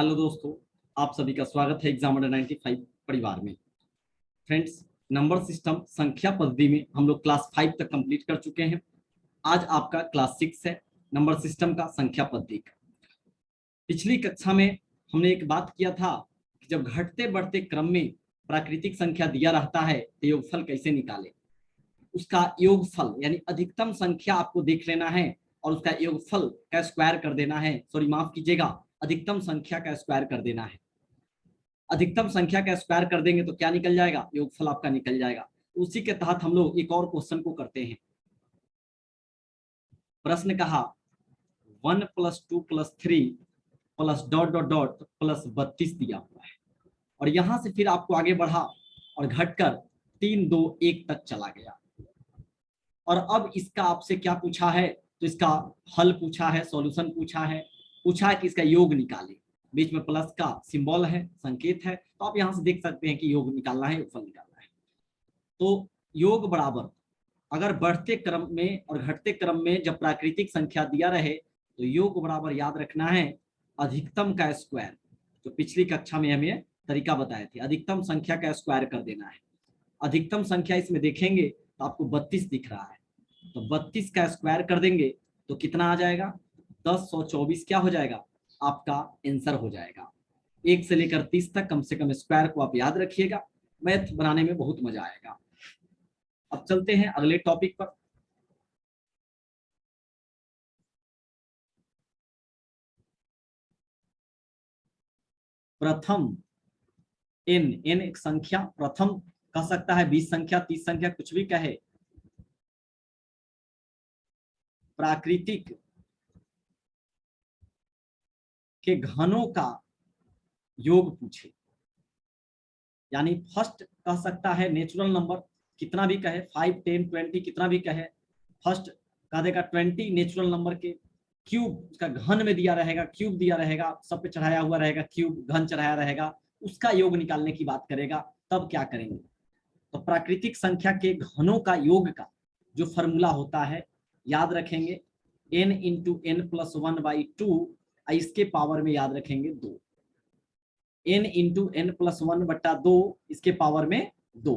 Hello दोस्तों, आप सभी का स्वागत है एग्जाम अंडर 95 परिवार में। फ्रेंड्स, नंबर सिस्टम संख्या पद्धति में हम लोग क्लास 5 तक कंप्लीट कर चुके हैं। आज आपका क्लास 6 है, नंबर सिस्टम का संख्या पद्धति का। पिछली कक्षा में हमने एक बात किया था कि जब घटते बढ़ते क्रम में प्राकृतिक संख्या दिया रहता है तो योगफल कैसे निकालें। उसका योगफल यानी अधिकतम संख्या आपको देख लेना है और उसका योगफल का स्क्वायर कर देना है। सॉरी, माफ कीजिएगा, अधिकतम संख्या का स्क्वायर कर देना है। अधिकतम संख्या का स्क्वायर कर देंगे तो क्या निकल जाएगा, योगफल आपका निकल जाएगा। उसी के तहत हम लोग एक और क्वेश्चन को करते हैं। प्रश्न कहा 1 + 2 + 3 plus dot dot dot plus 32 दिया हुआ है और यहां से फिर आपको आगे बढ़ा और घटकर 3 2 1 तक चला गया। और अब इसका आपसे क्या पूछा है, तो इसका हल पूछा है, सॉल्यूशन पूछा है कि इसका योग निकाले। बीच में प्लस का सिंबल है, संकेत है, तो आप यहां से देख सकते हैं कि योग निकालना है, योगफल निकालना है। तो योग बराबर अगर बढ़ते क्रम में और घटते क्रम में जब प्राकृतिक संख्या दिया रहे तो योग बराबर याद रखना है अधिकतम का स्क्वायर। जो पिछली कक्षा में हमें तरीका बताए थे, अधिकतम संख्या का स्क्वायर कर देना है। अधिकतम संख्या इसमें देखेंगे तो आपको 32 दिख रहा है, तो 32 का स्क्वायर कर देंगे तो कितना आ जाएगा, 1024 क्या हो जाएगा, आपका आंसर हो जाएगा। 1 से लेकर 30 तक कम से कम स्क्वायर को आप याद रखिएगा, मैथ बनाने में बहुत मजा आएगा। अब चलते हैं अगले टॉपिक पर। प्रथम एन एक संख्या, प्रथम कह सकता है 20 संख्या, 30 संख्या, कुछ भी कहे, प्राकृतिक के घनों का योग पूछे। यानी फर्स्ट कह सकता है नेचुरल नंबर, कितना भी कहे, 5 10 20 कितना भी कहे, फर्स्ट कह देगा 20 नेचुरल नंबर के क्यूब, उसका घन में दिया रहेगा, क्यूब दिया रहेगा, सब पे चढ़ाया हुआ रहेगा, क्यूब घन चढ़ाया रहेगा, उसका योग निकालने की बात करेगा। तब क्या करेंगे, तो प्राकृतिक संख्या के घनों का योग का जो फॉर्मूला होता है याद रखेंगे, n × n + 1/2, इसके पावर में याद रखेंगे 2, n × n + 1/2 इसके पावर में 2।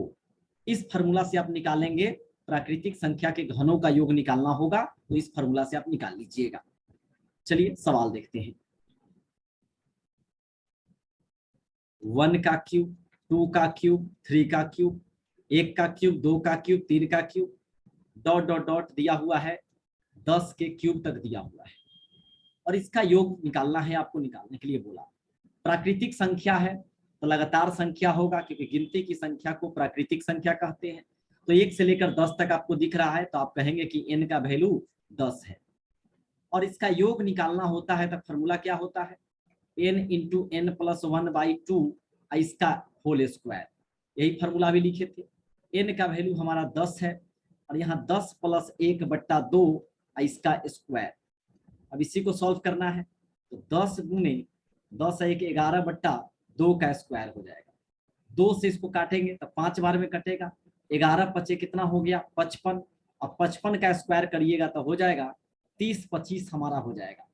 इस फॉर्मूला से आप निकालेंगे, प्राकृतिक संख्या के घनों का योग निकालना होगा, तो इस फॉर्मूला से आप निकाल लीजिएगा। चलिए सवाल देखते हैं। 1 का क्यूब, 2 का क्यूब, 3 का क्यूब, 1 का क्यूब, 2 का क्यूब, 3 का क्यूब, डॉट डॉट डॉट दिया हुआ है, 10 के क्यूब तक दिया हुआ है और इसका योग निकालना है। आपको निकालने के लिए बोला, प्राकृतिक संख्या है तो लगातार संख्या होगा, क्योंकि गिनती की संख्या को प्राकृतिक संख्या कहते हैं। तो 1 से लेकर 10 तक आपको दिख रहा है, तो आप कहेंगे कि n का वैल्यू 10 है और इसका योग निकालना होता है, तो फॉर्मूला क्या होता है, n × n + 1/2 इसका होल स्क्वायर। यही फॉर्मूला भी लिखे थे। n का वैल्यू हमारा 10 है और यहाँ 10 + 1/2 इसका स्क्वायर। अब इसी को सॉल्व करना है, तो 10 × 10 = 1 11/2 का स्क्वायर हो जाएगा। 2 से इसको काटेंगे तो 5 बार में कटेगा, 11 × 5 कितना हो गया, 55। अब 55 का स्क्वायर करिएगा तो हो जाएगा 30 25 हमारा हो जाएगा।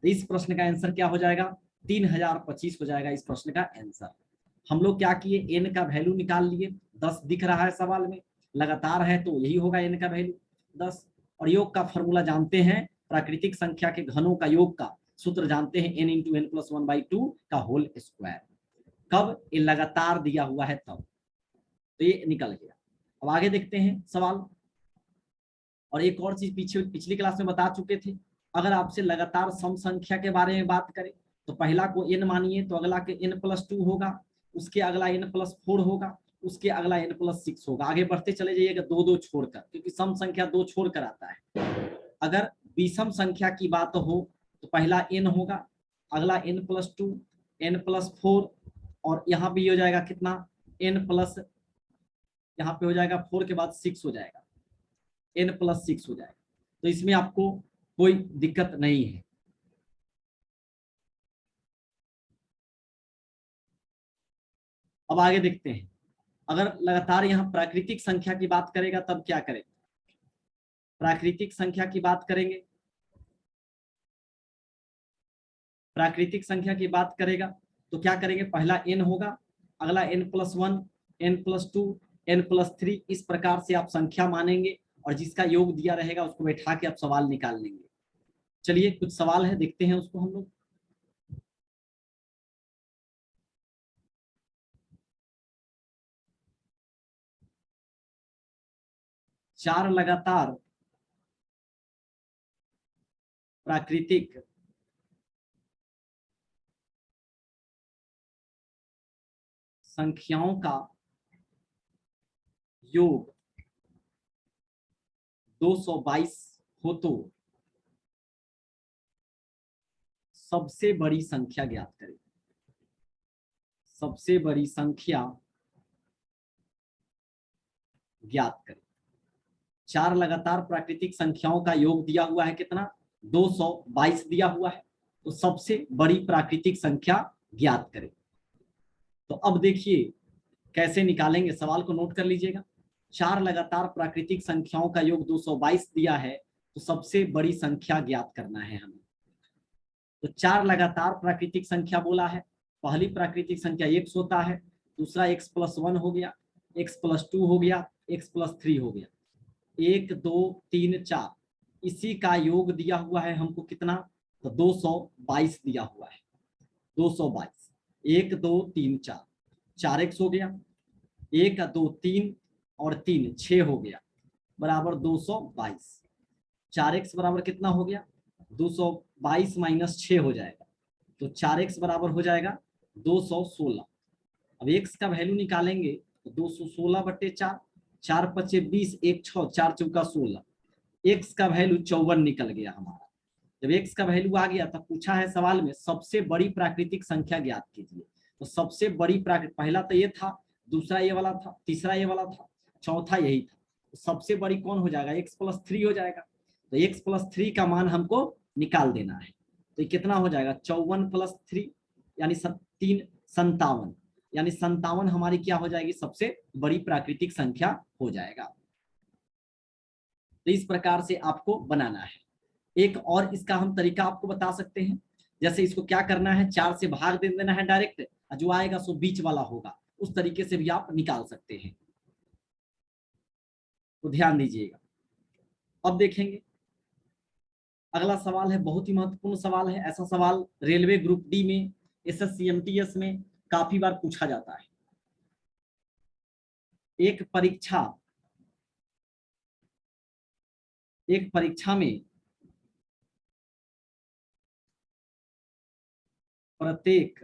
तो इस प्रश्न का आंसर क्या हो जाएगा, 3025 हो जाएगा इस प्रश्न का आंसर। हम लोग क्या किए, n का वैल्यू निकाल लिए, 10 दिख रहा है सवाल में, लगातार है तो यही होगा n का वैल्यू 10। और योग का फॉर्मूला जानते हैं, प्राकृतिक संख्या के घनों का योग का सूत्र जानते हैं, n × n + 1/2 का होल स्क्वायर। कब, ये लगातार दिया हुआ है तब, तो ये निकल गया। अब आगे देखते हैं सवाल। और एक और चीज पिछली क्लास में बता चुके थे, अगर आपसे लगातार सम संख्या के बारे में बात करें तो पहला को n मानिए तो अगला के n + 2 होगा, उसके अगला n + 4 होगा, उसके अगला n + 6 होगा। आगे बढ़ते चले जाइएगा 2 2 छोड़कर, क्योंकि सम संख्या 2 छोड़कर आता है। अगर विषम संख्या की बात हो तो पहला n होगा, अगला n + 2, n + 4 और यहाँ भी हो जाएगा कितना, n+, यहाँ पे हो जाएगा 4 के बाद 6 हो जाएगा, n + 6 हो जाएगा। तो इसमें आपको कोई दिक्कत नहीं है। अब आगे देखते हैं, अगर लगातार यहाँ प्राकृतिक संख्या की बात करेगा तब क्या करें, प्राकृतिक संख्या की बात करेंगे, प्राकृतिक संख्या की बात करेगा तो क्या करेंगे, पहला n होगा, अगला n+1, n+2, n+3, इस प्रकार से आप संख्या मानेंगे और जिसका योग दिया रहेगा उसको बैठा के आप सवाल निकाल लेंगे। चलिए कुछ सवाल है, देखते हैं उसको हम लोग। चार लगातार प्राकृतिक संख्याओं का योग 222 हो तो सबसे बड़ी संख्या ज्ञात करें। सबसे बड़ी संख्या ज्ञात करें। चार लगातार प्राकृतिक संख्याओं का योग दिया हुआ है कितना, 222 दिया हुआ है, तो सबसे बड़ी प्राकृतिक संख्या ज्ञात करें। तो अब देखिए कैसे निकालेंगे, सवाल को नोट कर लीजिएगा। चार लगातार प्राकृतिक संख्याओं का योग 222 दिया है, तो सबसे बड़ी संख्या ज्ञात करना है हमें। तो चार लगातार प्राकृतिक संख्या बोला है, पहली प्राकृतिक संख्या x होता है, दूसरा x+1 हो गया, x+2 हो गया, x+3 हो गया, 1 2 3 4, इसी का योग दिया हुआ है हमको कितना, तो 222 दिया हुआ है। 222, 1 2 3 4, 4x हो गया, 1 2 3 और 3 6 हो गया, बराबर 222। 4x बराबर कितना हो गया, 222 माइनस 6 हो जाएगा, तो 4x बराबर हो जाएगा 216। अब x का वैल्यू निकालेंगे तो 216/4, 4 5 20, 1 6, 4 चौका 16, x का वैल्यू 54 निकल गया हमारा। जब x का वैल्यू आ गया तब पूछा है सवाल में सबसे बड़ी प्राकृतिक संख्या ज्ञात कीजिए। तो सबसे बड़ी प्राकृतिक, पहला तो ये था, दूसरा ये वाला था, तीसरा ये वाला था, चौथा यही था, तो सबसे बड़ी कौन हो जाएगा, x+3 हो जाएगा। तो x+3 का मान हमको निकाल देना है, तो ये कितना हो जाएगा, 54 + 3 यानी 57, यानी 57 हमारी क्या हो जाएगी, सबसे बड़ी प्राकृतिक संख्या हो जाएगा। तो इस प्रकार से आपको बनाना है। एक और इसका हम तरीका आपको बता सकते हैं, जैसे इसको क्या करना है, 4 से भाग दे देना है डायरेक्ट, जो आएगा सो बीच वाला होगा, उस तरीके से भी आप निकाल सकते हैं, तो ध्यान दीजिएगा। अब देखेंगे अगला सवाल है, बहुत ही महत्वपूर्ण सवाल है। ऐसा सवाल रेलवे ग्रुप डी में, SSC-MTS में काफी बार पूछा जाता है। एक परीक्षा में प्रत्येक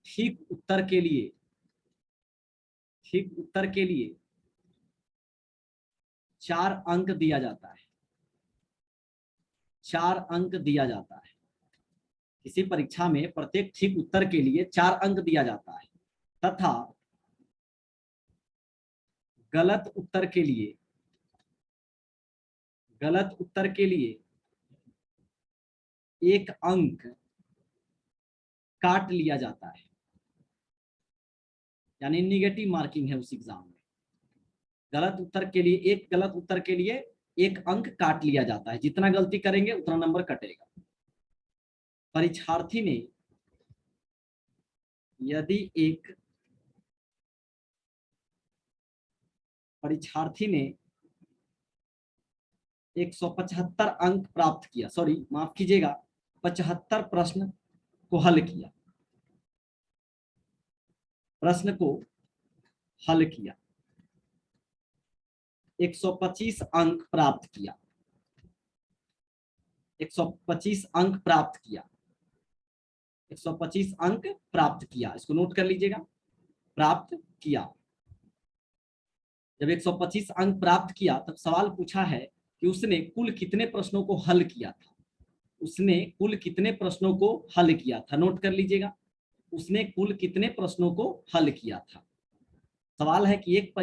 ठीक उत्तर के लिए 4 अंक दिया जाता है। 4 अंक दिया जाता है। किसी परीक्षा में प्रत्येक ठीक उत्तर के लिए 4 अंक दिया जाता है, तथा गलत उत्तर के लिए 1 अंक काट लिया जाता है, यानी निगेटिव मार्किंग है उस एग्जाम में। गलत उत्तर के लिए 1 अंक काट लिया जाता है, जितना गलती करेंगे उतना नंबर कटेगा। परीक्षार्थी ने यदि 175 अंक प्राप्त किया, सॉरी माफ कीजिएगा, 75 प्रश्न को हल किया, 125 अंक प्राप्त किया, 125 अंक प्राप्त किया, इसको नोट कर लीजिएगा, प्राप्त किया। जब 125 अंक प्राप्त किया तब सवाल पूछा है कि उसने कुल कितने प्रश्नों को हल किया था। नोट कर लीजिएगा, उसने कुल कितने प्रश्नों को हल किया था। सवाल है कि एक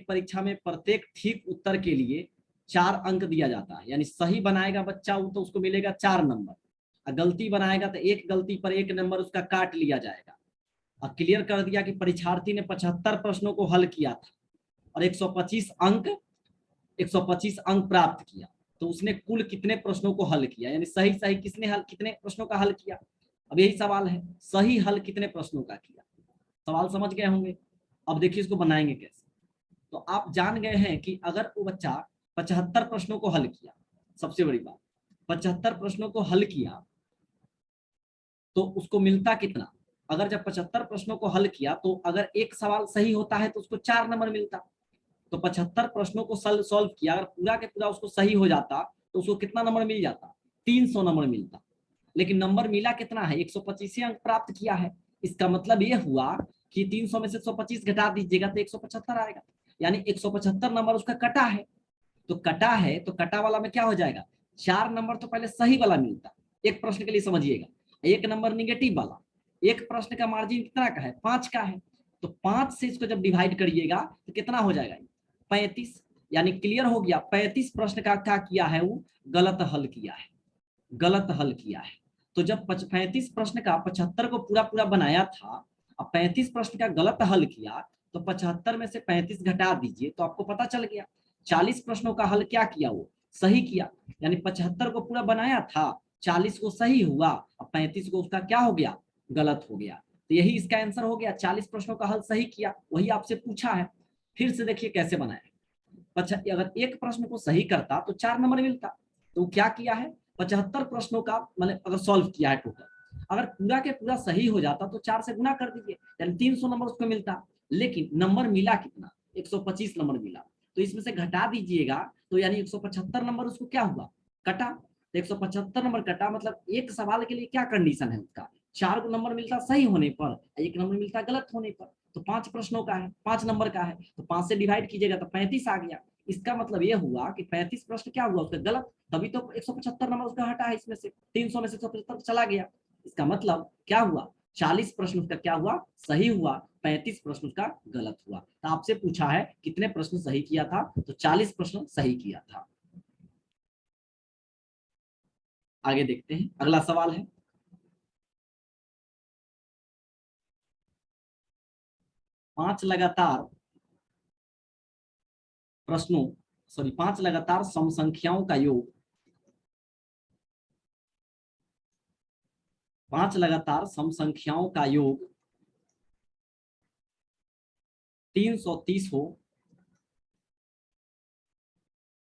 परीक्षा में प्रत्येक ठीक उत्तर के लिए 4 अंक दिया जाता है, यानी सही बनाएगा बच्चा तो उसको मिलेगा 4 नंबर, और गलती बनाएगा तो एक गलती पर 1 नंबर उसका काट लिया जाएगा। और क्लियर कर दिया कि परीक्षार्थी ने 75 प्रश्नों को हल किया था और 125 अंक प्राप्त किया, तो उसने कुल कितने प्रश्नों को हल किया, यानी सही सही किसने हल, कितने प्रश्नों का हल किया। अब यही सवाल है, सही हल कितने प्रश्नों का किया। सवाल समझ गए होंगे। अब देखिए इसको बनाएंगे कैसे। तो आप जान गए हैं कि अगर वो बच्चा 75 प्रश्नों को हल किया, सबसे बड़ी बात 75 प्रश्नों को हल किया तो उसको मिलता कितना। अगर जब 75 प्रश्नों को हल किया तो अगर एक सवाल सही होता है तो उसको 4 नंबर मिलता। तो 75 प्रश्नों को सॉल्व किया, अगर पूरा के पूरा उसको सही हो जाता तो उसको कितना नंबर मिल जाता, 300 नंबर मिलता। लेकिन नंबर मिला कितना है, 125 अंक प्राप्त किया है। इसका मतलब ये हुआ कि 300 में से 125 घटा दीजिएगा तो 175 आएगा, यानी 175 नंबर उसका कटा है। तो कटा है तो कटा वाला में क्या हो जाएगा, 4 नंबर तो पहले सही वाला मिलता, एक प्रश्न के लिए समझिएगा, 1 नंबर निगेटिव वाला। एक प्रश्न का मार्जिन कितना का है, 5 का है। तो 5 से इसको जब डिवाइड करिएगा तो कितना हो जाएगा, 35। यानी क्लियर हो गया, 35 प्रश्न का क्या किया है, वो गलत हल किया है, गलत हल किया है। तो जब 35 प्रश्न का 75 को पूरा पूरा बनाया था, अब 35 प्रश्न का गलत हल किया, तो 75 में से 35 घटा दीजिए तो आपको पता चल गया 40 प्रश्नों का हल क्या किया, वो सही किया। यानी 75 को पूरा बनाया था, 40 को सही हुआ, अब 35 को उसका क्या हो गया, गलत हो गया। तो यही इसका आंसर हो गया, 40 प्रश्नों का हल सही किया, वही आपसे पूछा है। फिर से देखिए कैसे बनाया। अगर एक प्रश्न को सही करता तो 4 नंबर मिलता। तो क्या किया है, 75 प्रश्नों का मतलब अगर सॉल्व किया है टोटल, अगर पूरा के पूरा सही हो जाता तो 4 से गुना कर दीजिए, यानी 300 नंबर उसको मिलता। लेकिन नंबर मिला कितना, 125 नंबर मिला। तो इसमें से घटा दीजिएगा तो यानी 175 नंबर उसको क्या हुआ, कटा। तो 175 नंबर कटा, मतलब एक सवाल के लिए क्या कंडीशन है उसका, 4 नंबर मिलता सही होने पर, 1 नंबर मिलता गलत होने पर। तो 5 प्रश्नों का है, 5 नंबर का है, तो 5 से डिवाइड कीजिएगा तो 35 आ गया। इसका मतलब ये हुआ कि 35 प्रश्न क्या हुआ उसका गलत, तभी तो 175 नंबर उसका हटा है, इसमें से 300 में से 175 चला गया। इसका मतलब क्या हुआ, 40 प्रश्न उसका क्या हुआ, सही हुआ, 35 प्रश्न उसका गलत हुआ। तो आपसे पूछा है कितने प्रश्न सही किया था, तो 40 प्रश्न सही किया था। आगे देखते हैं, अगला सवाल है, पांच लगातार प्रश्नों सॉरी 5 लगातार सम संख्याओं का योग, 5 लगातार सम संख्याओं का योग 330 हो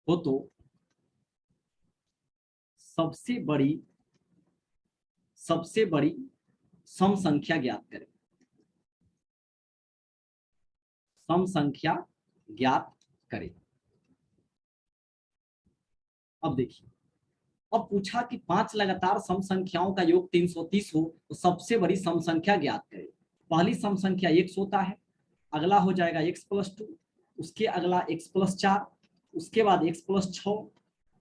तो सबसे बड़ी सम संख्या ज्ञात करें। सम संख्या ज्ञात करें। अब देखिए, अब पूछा कि 5 लगातार सम संख्याओं का योग 330 हो तो सबसे बड़ी सम संख्या ज्ञात करें। पहली सम संख्या x होता है, अगला हो जाएगा x+2, उसके अगला x+4, उसके बाद x+6,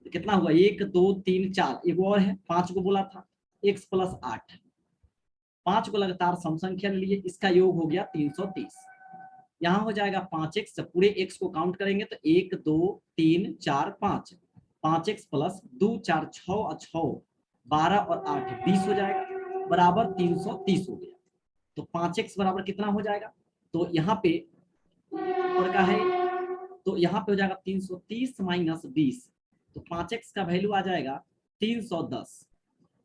कितना हुआ 1 2 3 4, एक और है 5 को बोला था, x+8। 5 को लगातार सम संख्या ले लिए, इसका योग हो गया 330। यहाँ हो जाएगा 5x, जब पूरे x को काउंट करेंगे तो 1 2 3 4 5, 5x प्लस 2 4 6 और 6 12 और 8 20 हो जाएगा, बराबर 330 हो गया। तो 5x बराबर कितना हो जाएगा, तो यहाँ पे ऊपर का है, तो यहाँ पे हो जाएगा 330 माइनस 20, तो 5x का वैल्यू आ जाएगा 310।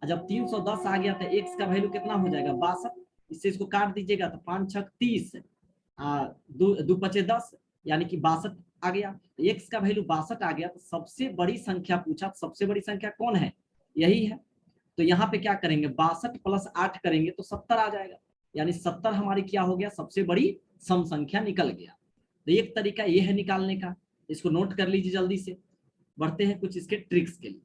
जब 310 आ गया तो x का वैल्यू कितना हो जाएगा 62, इससे इसको काट दीजिएगा तो 5 6 30, दो पचे 10, यानी कि 62 आ गया। तो x का वैल्यू 62 आ गया। तो सबसे बड़ी संख्या पूछा, सबसे बड़ी संख्या कौन है, यही है। तो यहाँ पे क्या करेंगे, 62 प्लस 8 करेंगे तो 70 आ जाएगा, यानी 70 हमारी क्या हो गया, सबसे बड़ी सम संख्या निकल गया। तो एक तरीका ये है निकालने का, इसको नोट कर लीजिए जल्दी से। बढ़ते हैं कुछ इसके ट्रिक्स के लिए,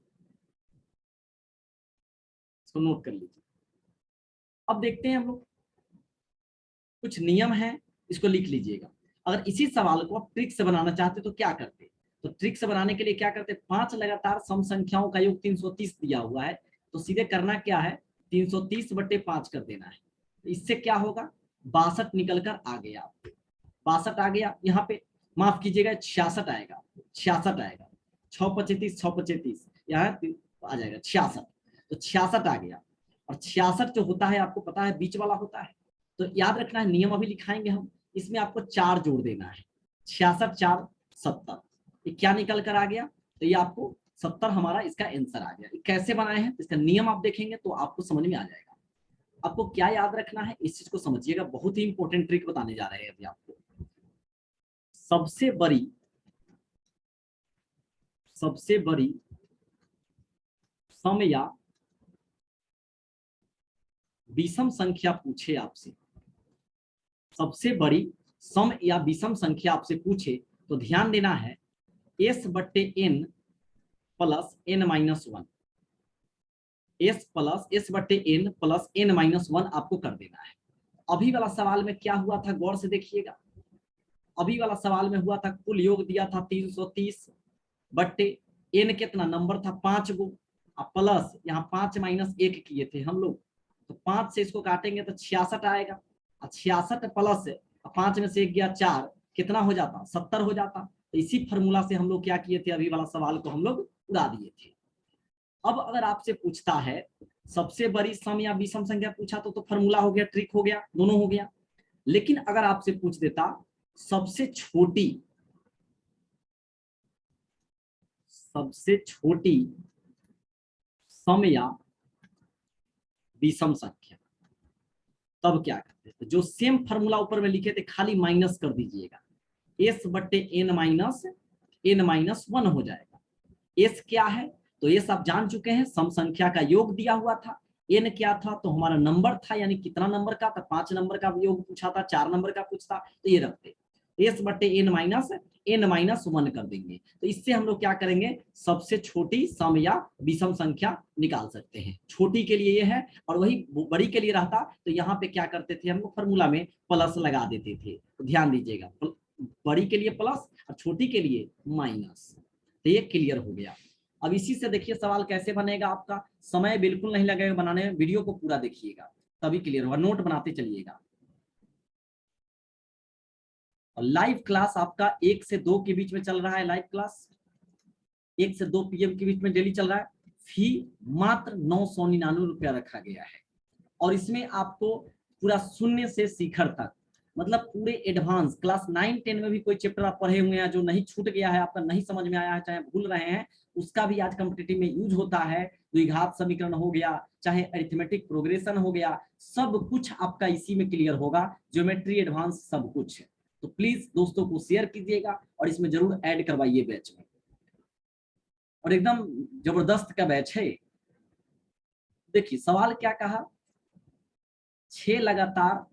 इसको नोट कर लीजिए। अब देखते हैं हम लोग, कुछ नियम है, इसको लिख लीजिएगा। अगर इसी सवाल को आप ट्रिक से बनाना चाहते तो क्या करते, तो ट्रिक से बनाने के लिए क्या करते, 5 लगातार सम संख्याओं का योग 330 दिया हुआ है, तो सीधे करना क्या है, 330 बटे 5 कर देना है। तो इससे क्या होगा, 62 निकल कर आ गया, 62 आ गया। यहाँ पे माफ कीजिएगा 66 आएगा, 66 आएगा, 6 पचे 30, 6 पचे 30, यहाँ आ जाएगा 66। तो 66 आ गया, और 66 जो होता है आपको पता है बीच वाला होता है। तो याद रखना है, नियम अभी लिखाएंगे हम, इसमें आपको 4 जोड़ देना है, 66 4 70। ये क्या निकल कर आ गया, तो ये आपको 70 हमारा इसका आंसर आ गया। कैसे बनाए हैं इसका नियम आप देखेंगे तो आपको समझ में आ जाएगा। आपको क्या याद रखना है इस चीज को समझिएगा, बहुत ही इंपॉर्टेंट ट्रिक बताने जा रहे हैं अभी आपको। सबसे बड़ी सम या विषम संख्या पूछे आपसे, सबसे बड़ी सम या विषम संख्या आपसे पूछे तो ध्यान देना है s बट्टे n plus n minus 1, s बट्टे n प्लस n माइनस 1 आपको कर देना है। अभी वाला सवाल में क्या हुआ था गौर से देखिएगा। अभी वाला सवाल में हुआ था कुल योग दिया था 330 बट्टे n कितना नंबर था 5 गो, प्लस यहाँ 5 माइनस 1 किए थे हम लोग, तो 5 से इसको काटेंगे तो 66 आएगा, 66 प्लस 5 में से 1 गया 4, कितना हो जाता 70 हो जाता। तो इसी फॉर्मूला से हम लोग क्या किए थे, अभी वाला सवाल को हम लोग उड़ा दिए थे। अब अगर आपसे पूछता है सबसे बड़ी सम या विषम संख्या पूछा तो फॉर्मूला हो गया, ट्रिक हो गया, दोनों हो गया। लेकिन अगर आपसे पूछ देता सबसे छोटी सम या विषम संख्या, तब क्या करते थे, जो सेम फॉर्मूला ऊपर में लिखे थे खाली माइनस कर दीजिएगा, s बट्टे n माइनस 1 हो जाएगा। s क्या है तो s आप जान चुके हैं, सम संख्या का योग दिया हुआ था। n क्या था तो हमारा नंबर था, यानी कितना नंबर का, तो 5 नंबर का योग पूछा था, 4 नंबर का पूछता तो ये रखते, s बट्टे n माइनस 1 कर देंगे। तो इससे हम लोग क्या करेंगे, सबसे छोटी सम या विषम संख्या निकाल सकते हैं। छोटी के लिए ये है, और वही बड़ी के लिए रहता तो यहाँ पे क्या करते थे हम लोग फॉर्मूला में प्लस लगा देते थे। तो ध्यान दीजिएगा, बड़ी के लिए प्लस और छोटी के लिए माइनस। तो ये क्लियर हो गया। अब इसी से देखिए सवाल कैसे बनेगा आपका, समय बिल्कुल नहीं लगेगा बनाने में, वीडियो को पूरा देखिएगा तभी क्लियर होगा, नोट बनाते चलिएगा। और लाइव क्लास आपका 1 से 2 के बीच में चल रहा है, लाइव क्लास 1 से 2 PM के बीच में डेली चल रहा है। फी मात्र 999 रुपया रखा गया है, और इसमें आपको पूरा शून्य से शिखर तक, मतलब पूरे एडवांस क्लास 9-10 में भी कोई चैप्टर आप पढ़े हुए हैं जो नहीं छूट गया है, आपका नहीं समझ में आया है, चाहे भूल रहे हैं, उसका भी आज कॉम्पिटिटिव में यूज होता है। द्विघात समीकरण हो गया, चाहे अरिथमेटिक प्रोग्रेशन हो गया, सब कुछ आपका इसी में क्लियर होगा, ज्योमेट्री एडवांस सब कुछ। तो प्लीज दोस्तों को शेयर कीजिएगा और इसमें जरूर ऐड करवाइए बैच में, और एकदम जबरदस्त का बैच है। देखिए सवाल क्या कहा, 6 लगातार,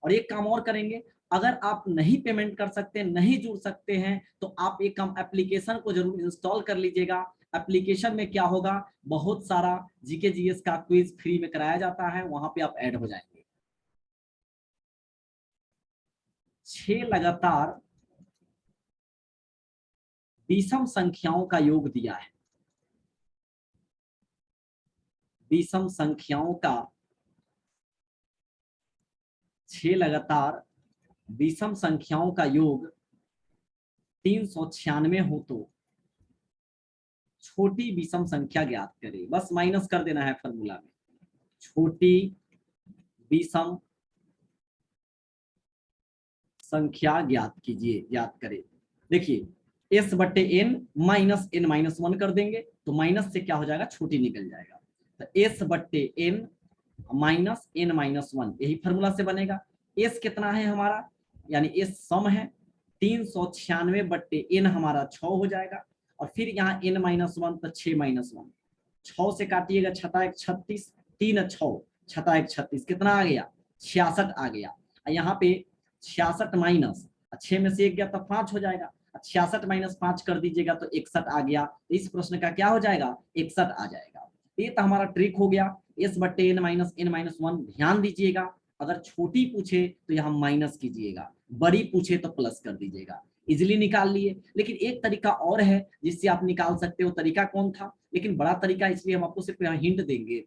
और एक काम और करेंगे, अगर आप नहीं पेमेंट कर सकते, नहीं जुड़ सकते हैं, तो आप एक काम एप्लीकेशन को जरूर इंस्टॉल कर लीजिएगा। एप्लीकेशन में क्या होगा, बहुत सारा जीके जीएस का क्विज फ्री में कराया जाता है, वहां पे आप ऐड हो जाएंगे। 6 लगातार विषम संख्याओं का योग दिया है, विषम संख्याओं का 6 लगातार विषम संख्याओं का योग 396 हो तो छोटी विषम संख्या ज्ञात करें। बस माइनस कर देना है फॉर्मूला में, छोटी विषम संख्या ज्ञात कीजिए, ज्ञात करें। देखिए s बट्टे n माइनस n माइनस 1 कर देंगे तो माइनस से क्या हो जाएगा, छोटी निकल जाएगा। तो s बट्टे n माइनस n माइनस 1, यही फॉर्मूला से बनेगा। s कितना है हमारा, यानी s सम है, 396 बट्टे n हमारा 6 हो जाएगा, और फिर यहाँ n माइनस 1 तो 6 माइनस 1, 6 से काटिएगा 6 36, 3 6 6 36, कितना आ गया 66 आ गया। यहाँ पे 66 माइनस 6 में से 1 गया तो 5 हो जाएगा, 66 माइनस 5 कर दीजिएगा तो 61 आ गया। इस प्रश्न का क्या हो जाएगा, 61 आ जाएगा। ये तो हमारा ट्रिक हो गया, s बट्टे n माइनस 1। ध्यान दीजिएगा, अगर छोटी पूछे तो यहाँ माइनस कीजिएगा, बड़ी पूछे तो प्लस कर दीजिएगा। इजिली निकाल लिए। लेकिन एक तरीका और है जिससे आप निकाल सकते हो, तरीका कौन था, लेकिन बड़ा तरीका इसलिए हम आपको सिर्फ यहाँ हिंट देंगे।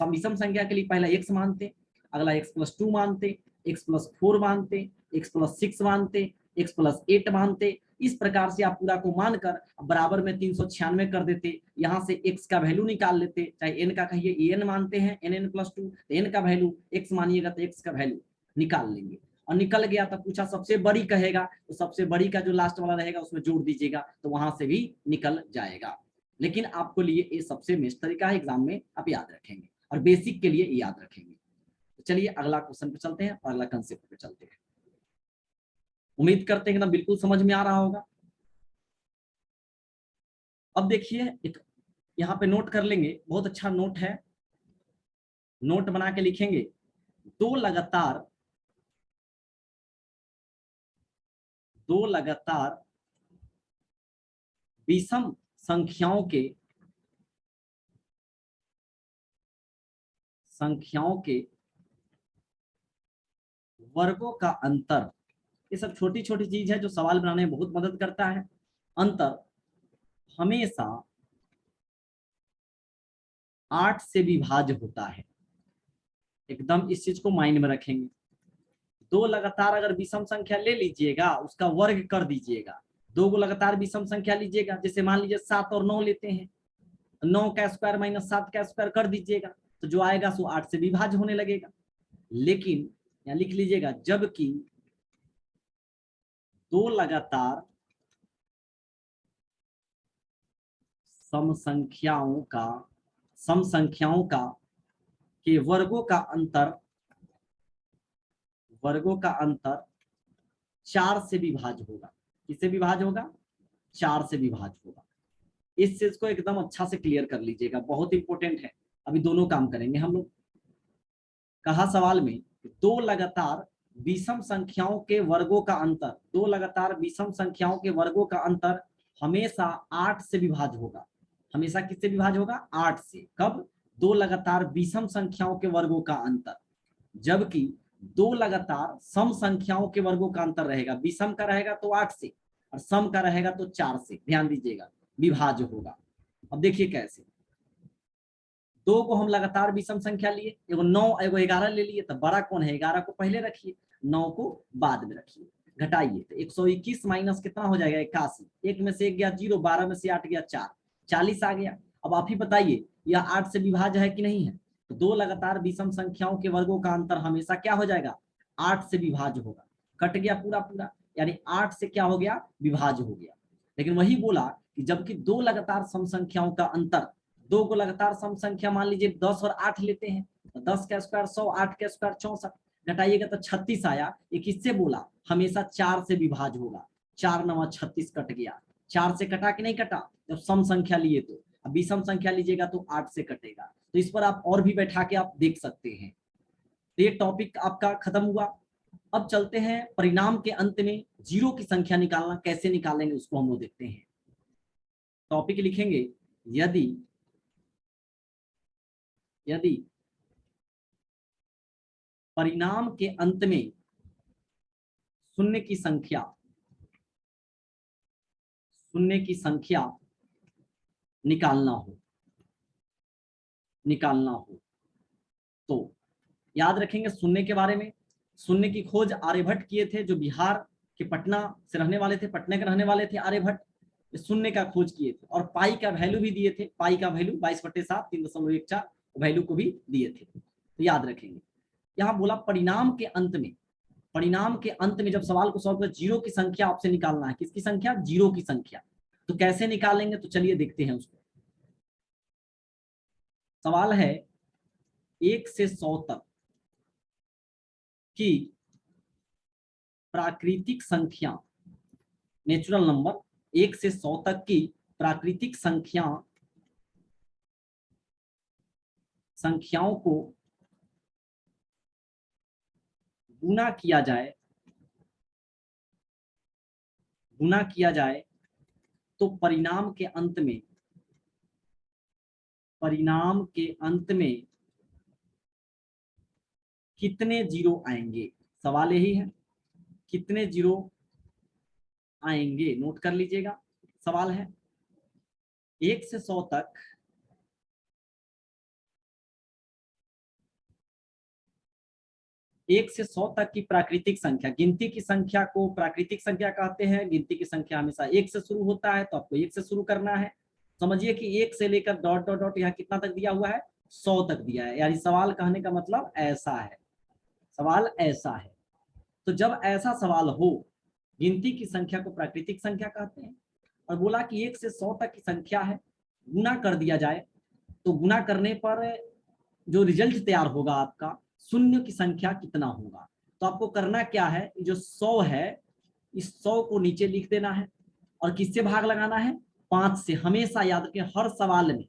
विषम संख्या के लिए पहला x मानते, अगला x+2 मानते, x+4 मानते, x+6 मानते, x+8 मानते। इस प्रकार से आप पूरा को मानकर बराबर में 396 कर देते, यहाँ से x का वैल्यू निकाल लेते, चाहे n का कहिए, n मानते हैं, n+2, n का वैल्यू x मानिएगा तो x का वैल्यू निकाल लेंगे। और निकल गया तो पूछा सबसे बड़ी कहेगा, तो सबसे बड़ी का जो लास्ट वाला रहेगा उसमें जोड़ दीजिएगा, तो वहां से भी निकल जाएगा। लेकिन आपको लिए ये सबसे बेस्ट तरीका है, एग्जाम में आप याद रखेंगे और बेसिक के लिए याद रखेंगे। तो चलिए अगला क्वेश्चन पे चलते हैं और अगला कंसेप्ट पे चलते हैं। उम्मीद करते हैं कि ना बिल्कुल समझ में आ रहा होगा। अब देखिए एक यहाँ पे नोट कर लेंगे, बहुत अच्छा नोट है, नोट बना के लिखेंगे। दो लगातार विषम संख्याओं के वर्गों का अंतर, ये सब छोटी छोटी चीज है जो सवाल बनाने में बहुत मदद करता है। अंतर हमेशा 8 से विभाज्य होता है, एकदम इस चीज को माइंड में रखेंगे। दो लगातार अगर विषम संख्या ले लीजिएगा, उसका वर्ग कर दीजिएगा। दो को लगातार विषम संख्या लीजिएगा, जैसे मान लीजिए 7 और 9 लेते हैं, 9 का स्क्वायर माइनस 7 का स्क्वायर कर दीजिएगा, तो जो आएगा सो 8 से विभाज्य होने लगेगा। लेकिन यहाँ लिख लीजिएगा, जबकि दो लगातार सम संख्याओं का के वर्गों का अंतर 4 से विभाज्य होगा। किससे विभाज्य होगा? 4 से विभाज्य होगा। इस चीज को एकदम अच्छा से क्लियर कर लीजिएगा, बहुत इंपॉर्टेंट है। अभी दोनों काम करेंगे हम लोग। कहा सवाल में दो लगातार विषम संख्याओं के वर्गों का अंतर, दो लगातार विषम संख्याओं के वर्गों का अंतर हमेशा 8 से विभाज्य होगा। हमेशा किससे विभाज्य होगा? 8 से। कब? दो लगातार विषम संख्याओं के वर्गों का अंतर। जबकि दो लगातार सम संख्याओं के वर्गों का अंतर रहेगा, विषम का रहेगा तो 8 से और सम का रहेगा तो 4 से। ध्यान दीजिएगा, विभाज्य होगा। अब देखिए कैसे। दो को हम लगातार विषम संख्या लिए, एगो 9 एगो 11 ले लिए, तो बड़ा कौन है? 11 को पहले रखिए, 9 को बाद में रखिए। घटाइए तो 121 माइनस कितना हो जाएगा? 81। एक में से एक गया 0, 12 में से 8 गया 4, 40 आ गया। अब आप ही बताइए यह 8 से विभाज्य है कि नहीं है? तो दो लगातार विषम संख्याओं के वर्गों का अंतर हमेशा क्या हो जाएगा? 8 से विभाज्य होगा। कट गया पूरा पूरा, यानी 8 से क्या हो गया? विभाज्य हो गया। लेकिन वही बोला कि जबकि दो लगातार सम संख्याओं का अंतर, दो को लगातार सम संख्या मान लीजिए 10 और 8 लेते हैं, तो 10 का स्क्वायर 100, 8 का स्क्वायर 64, घटाइएगा तो 36 आया। ये किससे बोला? हमेशा 4 से विभाज्य होगा। 4 9 36 कट गया। 4 से कटा कि नहीं कटा? जब सम संख्या लिए तो। अब विषम संख्या लीजिएगा तो 8 से कटेगा। तो इस पर आप और भी बैठा के आप देख सकते हैं। तो ये टॉपिक आपका खत्म हुआ। अब चलते हैं परिणाम के अंत में जीरो की संख्या निकालना कैसे निकालेंगे उसको हम लोग देखते हैं। टॉपिक लिखेंगे, यदि परिणाम के अंत में शून्य की संख्या निकालना हो तो याद रखेंगे शून्य के बारे में। शून्य की खोज आर्यभट्ट किए थे, जो बिहार के पटना से रहने वाले थे, पटना के रहने वाले थे आर्यभट्ट। शून्य का खोज किए थे और पाई का वैल्यू भी दिए थे। पाई का वैल्यू 22/7 3.14 वैल्यू को भी दिए थे, तो याद रखेंगे। यहाँ बोला परिणाम के अंत में जब सवाल को सॉल्व कर जीरो की संख्या आपसे निकालना है। किसकी संख्या? जीरो की संख्या। तो कैसे निकालेंगे? तो चलिए देखते हैं उसको। सवाल है 1 से 100 तक की प्राकृतिक संख्या, नेचुरल नंबर, 1 से 100 तक की प्राकृतिक संख्याओं को गुना किया जाए तो परिणाम के अंत में कितने जीरो आएंगे? सवाल यही है, कितने जीरो आएंगे? नोट कर लीजिएगा, सवाल है 1 से 100 तक की प्राकृतिक संख्या। गिनती की संख्या को प्राकृतिक संख्या कहते हैं। गिनती की संख्या हमेशा 1 से शुरू होता है, तो आपको 1 से शुरू करना है। समझिए कि 1 से लेकर डॉट डॉट डॉट यहाँ कितना तक दिया हुआ है? 100 तक दिया है। यानी सवाल कहने का मतलब ऐसा है, सवाल ऐसा है। तो जब ऐसा सवाल हो, गिनती की संख्या को प्राकृतिक संख्या कहते हैं, और बोला कि 1 से 100 तक की संख्या है, गुना कर दिया जाए, तो गुना करने पर जो रिजल्ट तैयार होगा आपका, शून्य की संख्या कितना होगा। तो आपको करना क्या है, जो 100 है, इस 100 को नीचे लिख देना है, और किससे भाग लगाना है, 5 से। हमेशा याद रखें, हर सवाल में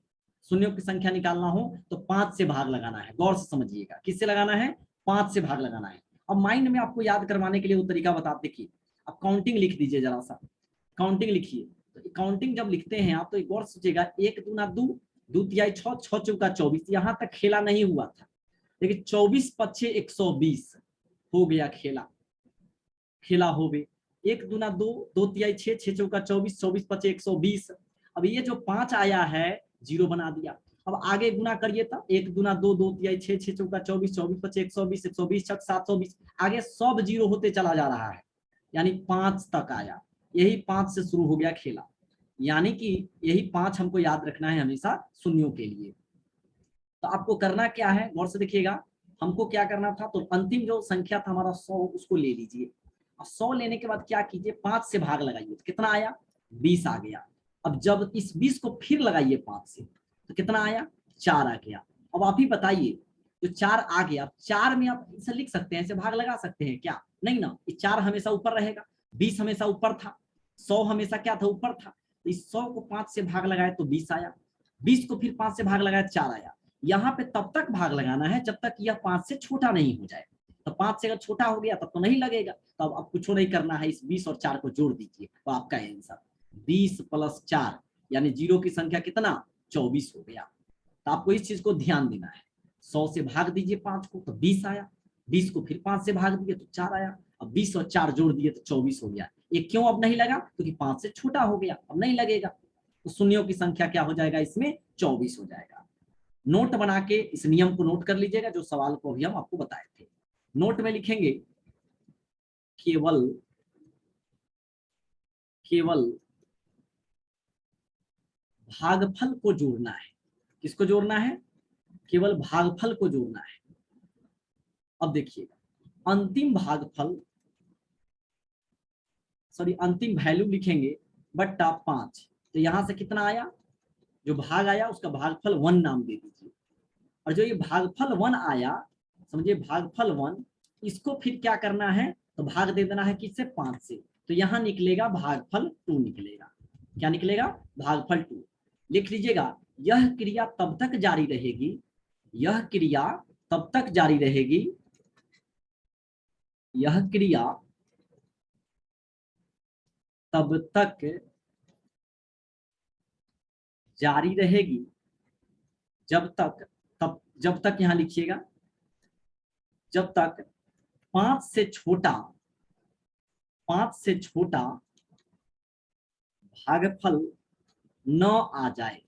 शून्यों की संख्या निकालना हो तो 5 से भाग लगाना है। गौर से समझिएगा, किससे लगाना है, 5 से भाग लगाना है। अब माइंड में आपको याद करवाने के लिए वो तरीका बताते, देखिए अब काउंटिंग लिख दीजिए, जरा सा काउंटिंग लिखिए। तो काउंटिंग जब लिखते हैं आप, तो एक और सोचिएगा, 1 दूना 2, 2 तिहाई 6, 6 चौका 24, यहाँ तक खेला नहीं हुआ था, लेकिन 24 पच्छे 120 हो गया, खेला खेला हो गए। 1 दूना 2, 2 तिहाई 6, 6 चौका 24, 24 पच्चे 120। अब ये जो 5 आया है, 0 बना दिया। अब आगे गुना करिए, तो 1 दूना 2, 2 तिहाई 6, 6 चौका 24, 24 पच्चे 120, 120 छक 720। आगे सब 0 होते चला जा रहा है, यानी 5 तक आया। यही 5 से शुरू हो गया खेला, यानी कि यही 5 हमको याद रखना है हमेशा शून्यों के लिए। तो आपको करना क्या है, गौर से देखिएगा, हमको क्या करना था, तो अंतिम जो संख्या था हमारा 100, उसको ले लीजिए। 100 लेने के बाद क्या कीजिए, 5 से भाग लगाइए, तो कितना आया, 20 आ गया। अब जब इस 20 को फिर लगाइए 5 से, तो कितना आया, 4 आ गया। अब आप ही बताइए, जो 4 आ गया, 4 में आप इसे लिख सकते हैं, इसे भाग लगा सकते हैं क्या, नहीं ना, ये 4 हमेशा ऊपर रहेगा, 20 हमेशा ऊपर था, 100 हमेशा क्या था, ऊपर था। तो इस 100 को 5 से भाग लगाए तो 20 आया, 20 को फिर 5 से भाग लगाया, 4 आया। यहाँ पे तब तक भाग लगाना है जब तक यह 5 से छोटा नहीं हो जाए। तो 5 से अगर छोटा हो गया तब तो नहीं लगेगा, तो अब कुछ नहीं करना है, इस 20 और 4 को जोड़ दीजिए, तो आपका आंसर 20 + 4, यानी 0 की संख्या कितना, 24 हो गया। तो आपको इस चीज को ध्यान देना है। 100 से भाग दीजिए 5 को, तो 20 आया, 20 को फिर 5 से भाग दिए तो 4 आया। अब 20 और 4 जोड़ दिए तो 24 हो गया। ये क्यों अब नहीं लगा, क्योंकि 5 से छोटा हो गया, अब नहीं लगेगा। तो शून्यों की संख्या क्या हो जाएगा, इसमें 24 हो जाएगा। नोट बना के इस नियम को नोट कर लीजिएगा, जो सवाल को अभी हम आपको बताए थे। नोट में लिखेंगे, केवल केवल भागफल को जोड़ना है। किसको जोड़ना है, केवल भागफल को जोड़ना है। अब देखिएगा, अंतिम भागफल, सॉरी अंतिम वैल्यू लिखेंगे बट्टा 5। तो यहां से कितना आया, जो भाग आया उसका भागफल 1 नाम दे दीजिए। और जो ये भागफल 1 आया, समझिए भागफल 1, इसको फिर क्या करना है, तो भाग दे देना है किससे, 5 से। तो यहाँ निकलेगा भागफल 2 निकलेगा। क्या निकलेगा, भागफल 2। लिख लीजिएगा, यह क्रिया तब तक जारी रहेगी, यह क्रिया तब तक जारी रहेगी, यह क्रिया तब तक जारी रहेगी जब तक यहां लिखिएगा, जब तक 5 से छोटा 5 से छोटा भागफल न आ जाए,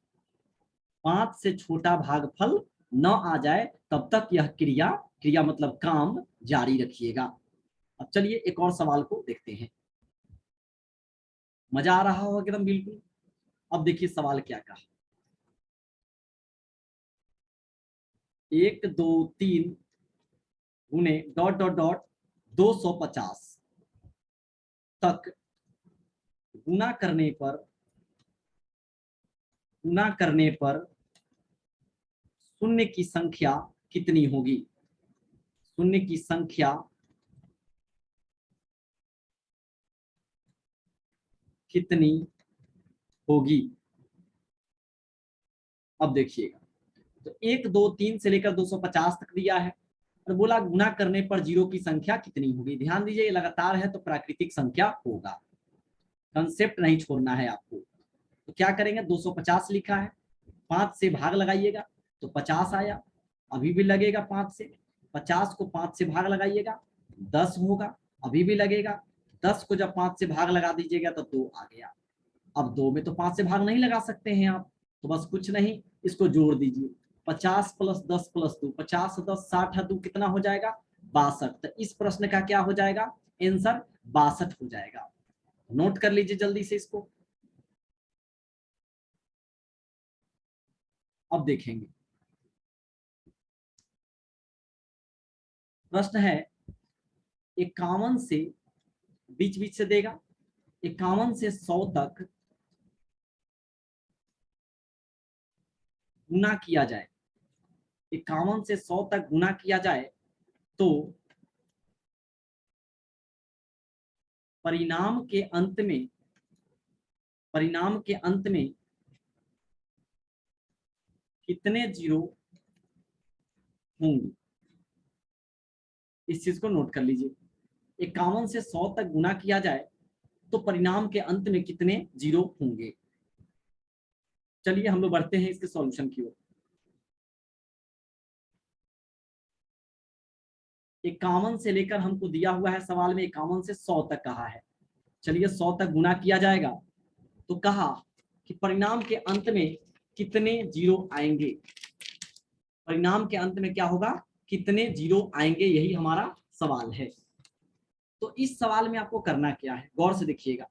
5 से छोटा भागफल न आ जाए, तब तक यह क्रिया, क्रिया मतलब काम, जारी रखिएगा। अब चलिए एक और सवाल को देखते हैं, मजा आ रहा होगा एकदम बिल्कुल। अब देखिए सवाल क्या कहा, 1 2 3 गुने डॉट डॉट डॉट 250 तक गुना करने पर शून्य की संख्या कितनी होगी, शून्य की संख्या कितनी होगी। अब देखिएगा, तो 1 2 3 से लेकर 250 तक दिया है, और बोला गुना करने पर 0 की संख्या कितनी होगी। ध्यान दीजिए, ये लगातार है तो प्राकृतिक संख्या होगा, कंसेप्ट नहीं छोड़ना है आपको। तो क्या करेंगे, 250 लिखा है, 5 से भाग लगाइएगा तो 50 आया, अभी भी लगेगा 5 से। 50 को 5 से भाग लगाइएगा, 10 होगा, अभी भी लगेगा। 10 को जब 5 से भाग लगा दीजिएगा तो 2 आ गया। अब 2 में तो 5 से भाग नहीं लगा सकते हैं आप, तो बस कुछ नहीं, इसको जोड़ दीजिए। 50 + 10 + 2, 50 10 60 2 कितना हो जाएगा, 62। तो इस प्रश्न का क्या हो जाएगा, आंसर 62 हो जाएगा। नोट कर लीजिए जल्दी से इसको। अब देखेंगे, प्रश्न है, 51 से बीच बीच से देगा, 51 से 100 तक गुना किया जाए, 51 से 100 तक गुना किया जाए तो परिणाम के अंत में कितने जीरो होंगे। इस चीज को नोट कर लीजिए, 51 से 100 तक गुना किया जाए तो परिणाम के अंत में कितने जीरो होंगे। चलिए हम लोग बढ़ते हैं इसके सॉल्यूशन की ओर। 51 से लेकर हमको दिया हुआ है सवाल में 51 से 100 तक कहा है। चलिए 100 तक गुना किया जाएगा तो कहा कि परिणाम के अंत में कितने जीरो आएंगे। परिणाम के अंत में क्या होगा, कितने जीरो आएंगे, यही हमारा सवाल है। तो इस सवाल में आपको करना क्या है, गौर से देखिएगा।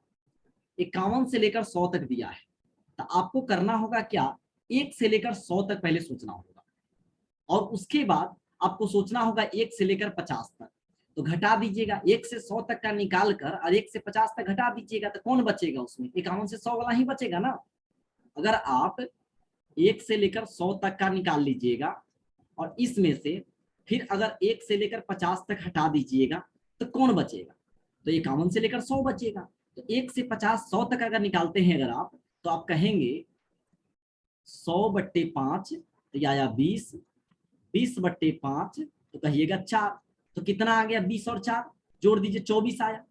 51 से लेकर 100 तक दिया है तो आपको करना होगा क्या, 1 से लेकर 100 तक पहले सोचना होगा और उसके बाद आपको सोचना होगा 1 से लेकर 50 तक। तो घटा दीजिएगा, 1 से 100 तक का निकाल कर और 1 से 50 तक घटा दीजिएगा तो कौन बचेगा उसमें, 51 से 100 वाला ही बचेगा ना। अगर आप 1 से लेकर 100 तक का निकाल लीजिएगा और इसमें से फिर अगर 1 से लेकर 50 तक हटा दीजिएगा तो कौन बचेगा, तो 51 से लेकर 100 बचेगा। तो 1 से 50 100 तक अगर निकालते हैं अगर आप, तो आप कहेंगे 100/5 तो आया 20, 20/5 तो कहिएगा 4, तो कितना आ गया, 20 और 4 जोड़ दीजिए 24 आया।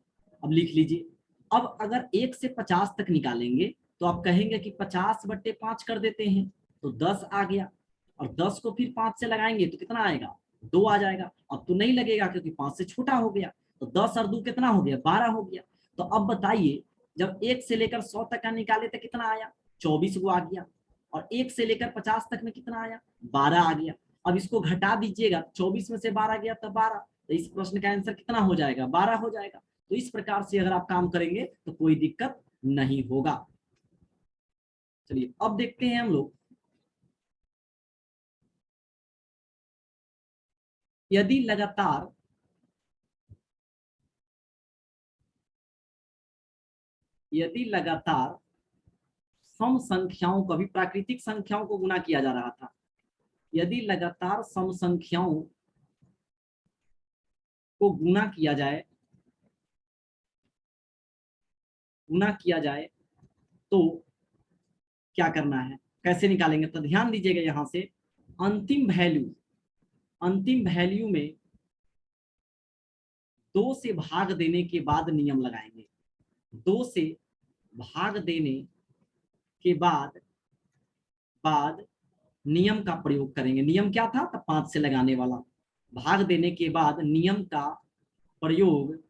अब लिख लीजिए। अब अगर 1 से 50 तक निकालेंगे तो आप कहेंगे कि 50/5 कर देते हैं तो 10 आ गया, और 10 को फिर 5 से लगाएंगे तो कितना आएगा, 2 आ जाएगा। अब तो नहीं लगेगा क्योंकि 5 से छोटा हो गया, तो 10 और 2 कितना हो गया, 12 हो गया। तो अब बताइए, जब 1 से लेकर 100 तक का निकाले तो कितना आया, 24 को आ गया, और 1 से लेकर 50 तक में कितना आया, 12 आ गया। अब इसको घटा दीजिएगा, 24 में से 12 गया तो 12, तो इस प्रश्न का आंसर कितना हो जाएगा, 12 हो जाएगा। तो इस प्रकार से अगर आप काम करेंगे तो कोई दिक्कत नहीं होगा। चलिए अब देखते हैं हम लोग, यदि लगातार सम संख्याओं को, अभी प्राकृतिक संख्याओं को गुना किया जा रहा था, यदि लगातार सम संख्याओं को गुना किया जाए तो क्या करना है, कैसे निकालेंगे। तो ध्यान दीजिएगा, यहां से अंतिम वैल्यू में 2 से भाग देने के बाद नियम लगाएंगे। 2 से भाग देने के बाद नियम का प्रयोग करेंगे। नियम क्या था, तो 5 से लगाने वाला। भाग देने के बाद नियम का प्रयोग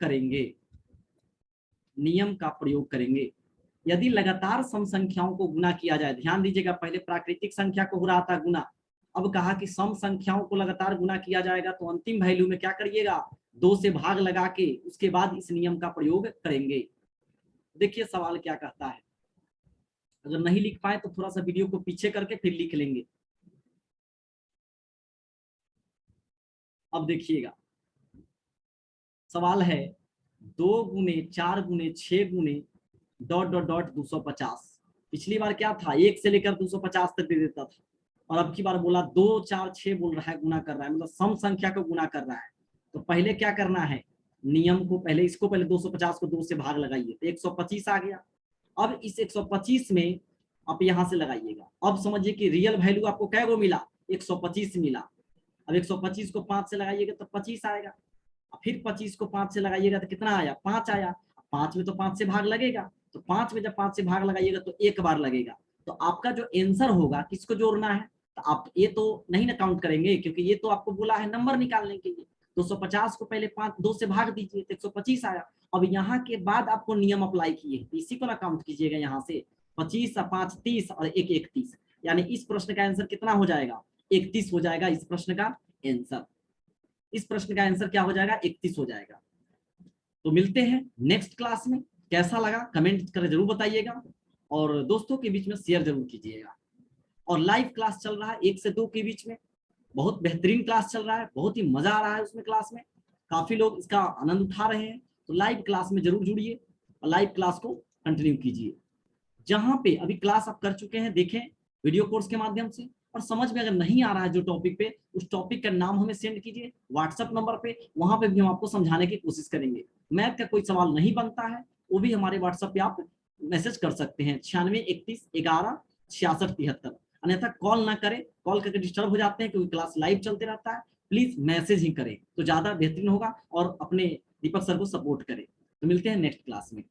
करेंगे। यदि लगातार सम संख्याओं को गुना किया जाए, ध्यान दीजिएगा, पहले प्राकृतिक संख्या को हो रहा था गुना, अब कहा कि सम संख्याओं को लगातार गुना किया जाएगा तो अंतिम वैल्यू में क्या करिएगा, 2 से भाग लगा के उसके बाद इस नियम का प्रयोग करेंगे। देखिए सवाल क्या कहता है, अगर नहीं लिख पाए तो थोड़ा सा वीडियो को पीछे करके फिर लिख लेंगे। अब देखिएगा सवाल है, 2 गुने 4 गुने 6 गुने ... 250। पिछली बार क्या था, 1 से लेकर 250 तक दे देता था, और अब की बार बोला 2 4 6 बोल रहा है, गुना कर रहा है, मतलब सम संख्या को गुना कर रहा है। तो पहले क्या करना है, नियम को पहले, इसको पहले 250 को 2 से भाग लगाइए तो 125 आ गया। अब इस 125 में आप यहां से लगाइएगा। अब समझिए कि रियल वैल्यू आपको कै गो मिला, 125 मिला। अब 125 को 5 से लगाइएगा तो 25 आएगा, फिर 25 को 5 से लगाइएगा तो कितना आया, 5 आया। 5 में तो 5 से भाग लगेगा, तो 5 में जब 5 से भाग लगाइएगा तो एक बार लगेगा। तो आपका जो आंसर होगा, किसको जोड़ना है, तो आप ये तो नहीं ना काउंट करेंगे क्योंकि ये तो आपको बोला है नंबर निकालने के लिए। 250 को पहले 2 से भाग दीजिए तो 125 आया। अब यहाँ के बाद आपको नियम अप्लाई किए, तो इसी को ना काउंट कीजिएगा। यहाँ से 25 और 5 30 और 1 31, यानी इस प्रश्न का आंसर कितना हो जाएगा, 31 हो जाएगा। इस प्रश्न का आंसर क्या हो जाएगा, 31 हो जाएगा। तो मिलते हैं नेक्स्ट क्लास में। कैसा लगा कमेंट कर जरूर बताइएगा, और दोस्तों के बीच में शेयर जरूर कीजिएगा। और लाइव क्लास चल रहा है 1 से 2 के बीच में, बहुत बेहतरीन क्लास चल रहा है, बहुत ही मजा आ रहा है उसमें क्लास में। काफी लोग इसका आनंद उठा रहे हैं। तो लाइव क्लास में जरूर जुड़िए और लाइव क्लास को कंटिन्यू कीजिए। जहां पे अभी क्लास आप कर चुके हैं, देखें वीडियो कोर्स के माध्यम से, और समझ में अगर नहीं आ रहा है जो टॉपिक पे, उस टॉपिक का नाम हमें सेंड कीजिए व्हाट्सएप नंबर पे, वहां पे भी हम आपको समझाने की कोशिश करेंगे। मैथ का कोई सवाल नहीं बनता है, वो भी हमारे व्हाट्सएप पे आप मैसेज कर सकते हैं 9631116673। अन्यथा कॉल ना करें, कॉल करके डिस्टर्ब हो जाते हैं क्योंकि क्लास लाइव चलते रहता है। प्लीज मैसेज ही करें तो ज्यादा बेहतरीन होगा और अपने दीपक सर को सपोर्ट करें। तो मिलते हैं नेक्स्ट क्लास में।